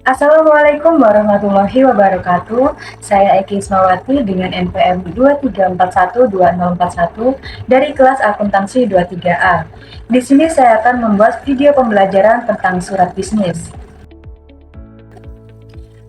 Assalamualaikum warahmatullahi wabarakatuh. Saya Eki Ismawati dengan NPM 23412041 dari kelas akuntansi 23A. Di sini saya akan membuat video pembelajaran tentang surat bisnis.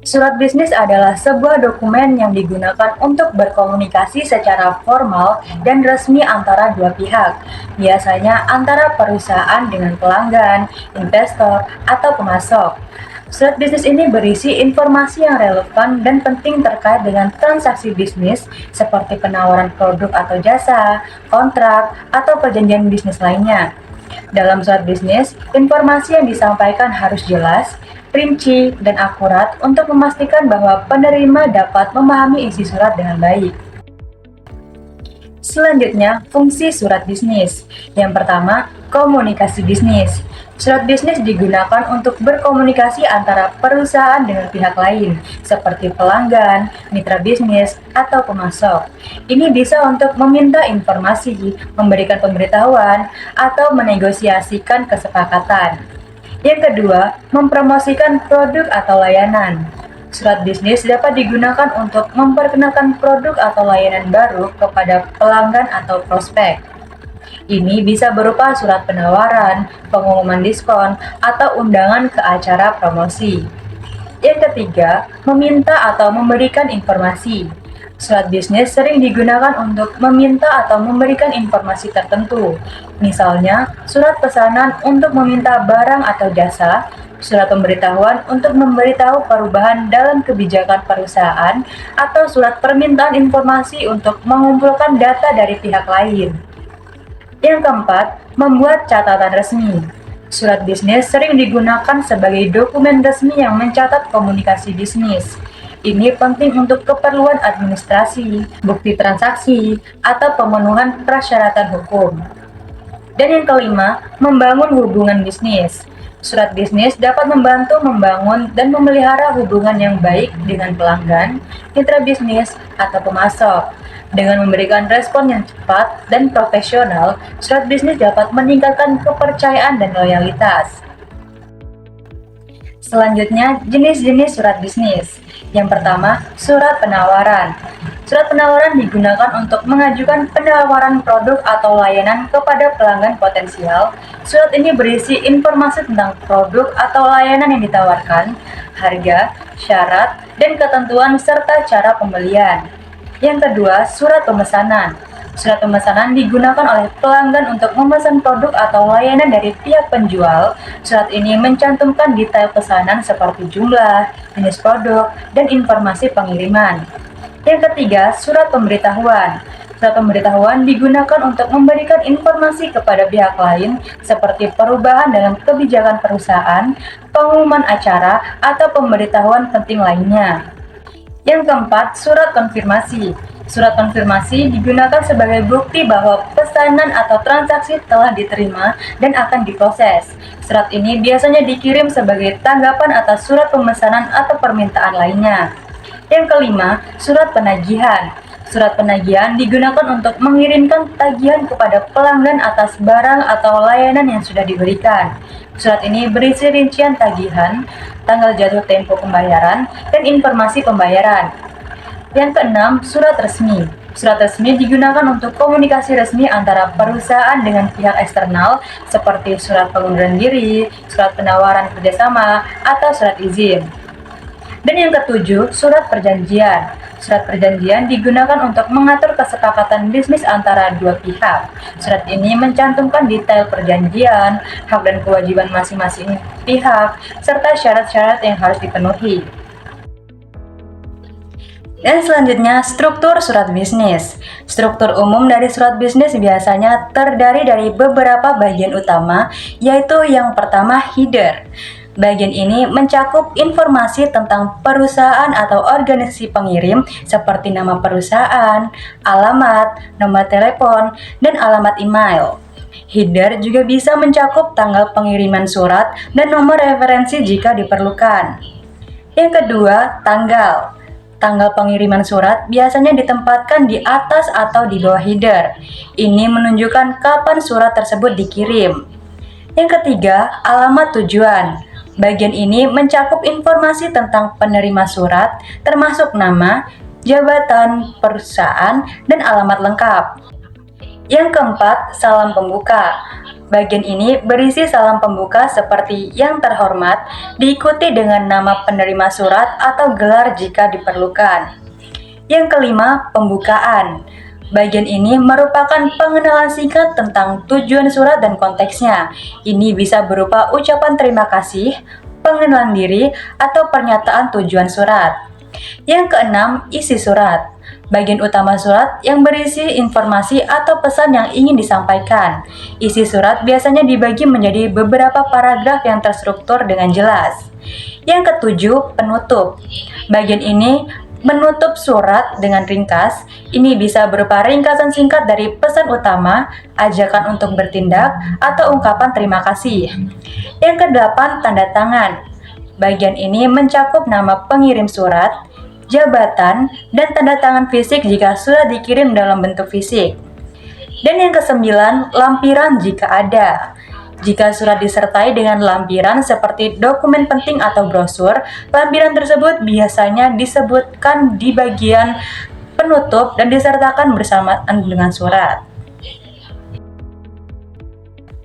Surat bisnis adalah sebuah dokumen yang digunakan untuk berkomunikasi secara formal dan resmi antara dua pihak, biasanya antara perusahaan dengan pelanggan, investor, atau pemasok. Surat bisnis ini berisi informasi yang relevan dan penting terkait dengan transaksi bisnis seperti penawaran produk atau jasa, kontrak, atau perjanjian bisnis lainnya. Dalam surat bisnis, informasi yang disampaikan harus jelas, rinci, dan akurat untuk memastikan bahwa penerima dapat memahami isi surat dengan baik. Selanjutnya, fungsi surat bisnis. Yang pertama, komunikasi bisnis. Surat bisnis digunakan untuk berkomunikasi antara perusahaan dengan pihak lain, seperti pelanggan, mitra bisnis, atau pemasok. Ini bisa untuk meminta informasi, memberikan pemberitahuan, atau menegosiasikan kesepakatan. Yang kedua, mempromosikan produk atau layanan. Surat bisnis dapat digunakan untuk memperkenalkan produk atau layanan baru kepada pelanggan atau prospek. Ini bisa berupa surat penawaran, pengumuman diskon, atau undangan ke acara promosi. Yang ketiga, meminta atau memberikan informasi. Surat bisnis sering digunakan untuk meminta atau memberikan informasi tertentu. Misalnya, surat pesanan untuk meminta barang atau jasa, surat pemberitahuan untuk memberitahu perubahan dalam kebijakan perusahaan, atau surat permintaan informasi untuk mengumpulkan data dari pihak lain. Yang keempat, membuat catatan resmi. Surat bisnis sering digunakan sebagai dokumen resmi yang mencatat komunikasi bisnis. Ini penting untuk keperluan administrasi, bukti transaksi, atau pemenuhan persyaratan hukum. Dan yang kelima, membangun hubungan bisnis. Surat bisnis dapat membantu membangun dan memelihara hubungan yang baik dengan pelanggan, mitra bisnis, atau pemasok. Dengan memberikan respon yang cepat dan profesional, surat bisnis dapat meningkatkan kepercayaan dan loyalitas. Selanjutnya, jenis-jenis surat bisnis. Yang pertama, surat penawaran. Surat penawaran digunakan untuk mengajukan penawaran produk atau layanan kepada pelanggan potensial. Surat ini berisi informasi tentang produk atau layanan yang ditawarkan, harga, syarat, dan ketentuan serta cara pembelian. Yang kedua, surat pemesanan. Surat pemesanan digunakan oleh pelanggan untuk memesan produk atau layanan dari pihak penjual. Surat ini mencantumkan detail pesanan seperti jumlah, jenis produk, dan informasi pengiriman. Yang ketiga, surat pemberitahuan. Surat pemberitahuan digunakan untuk memberikan informasi kepada pihak lain seperti perubahan dalam kebijakan perusahaan, pengumuman acara, atau pemberitahuan penting lainnya. Yang keempat, surat konfirmasi. Surat konfirmasi digunakan sebagai bukti bahwa pesanan atau transaksi telah diterima dan akan diproses. Surat ini biasanya dikirim sebagai tanggapan atas surat pemesanan atau permintaan lainnya. Yang kelima, surat penagihan. Surat penagihan digunakan untuk mengirimkan tagihan kepada pelanggan atas barang atau layanan yang sudah diberikan. Surat ini berisi rincian tagihan, tanggal jatuh tempo pembayaran, dan informasi pembayaran. Yang keenam, surat resmi. Surat resmi digunakan untuk komunikasi resmi antara perusahaan dengan pihak eksternal seperti surat pengunduran diri, surat penawaran kerjasama, atau surat izin. Dan yang ketujuh, surat perjanjian. Surat perjanjian digunakan untuk mengatur kesepakatan bisnis antara dua pihak. Surat ini mencantumkan detail perjanjian, hak dan kewajiban masing-masing pihak, serta syarat-syarat yang harus dipenuhi. Dan selanjutnya, struktur surat bisnis. Struktur umum dari surat bisnis biasanya terdiri dari beberapa bagian utama, yaitu yang pertama, header. Bagian ini mencakup informasi tentang perusahaan atau organisasi pengirim seperti nama perusahaan, alamat, nomor telepon, dan alamat email. Header juga bisa mencakup tanggal pengiriman surat dan nomor referensi jika diperlukan. Yang kedua, tanggal. Tanggal pengiriman surat biasanya ditempatkan di atas atau di bawah header. Ini menunjukkan kapan surat tersebut dikirim. Yang ketiga, alamat tujuan. Bagian ini mencakup informasi tentang penerima surat, termasuk nama, jabatan, perusahaan, dan alamat lengkap. Yang keempat, salam pembuka. Bagian ini berisi salam pembuka seperti yang terhormat, diikuti dengan nama penerima surat atau gelar jika diperlukan. Yang kelima, pembukaan. Bagian ini merupakan pengenalan singkat tentang tujuan surat dan konteksnya. Ini bisa berupa ucapan terima kasih, pengenalan diri, atau pernyataan tujuan surat. Yang keenam, isi surat. Bagian utama surat yang berisi informasi atau pesan yang ingin disampaikan. Isi surat biasanya dibagi menjadi beberapa paragraf yang terstruktur dengan jelas. Yang ketujuh, penutup. Bagian ini menutup surat dengan ringkas. Ini bisa berupa ringkasan singkat dari pesan utama, ajakan untuk bertindak, atau ungkapan terima kasih. Yang kedelapan, tanda tangan. Bagian ini mencakup nama pengirim surat, jabatan, dan tanda tangan fisik jika surat dikirim dalam bentuk fisik. Dan yang kesembilan, lampiran jika ada. Jika surat disertai dengan lampiran seperti dokumen penting atau brosur, lampiran tersebut biasanya disebutkan di bagian penutup dan disertakan bersamaan dengan surat.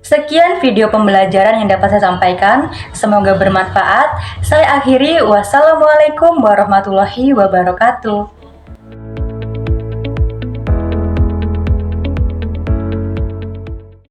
Sekian video pembelajaran yang dapat saya sampaikan, semoga bermanfaat. Saya akhiri, wassalamualaikum warahmatullahi wabarakatuh.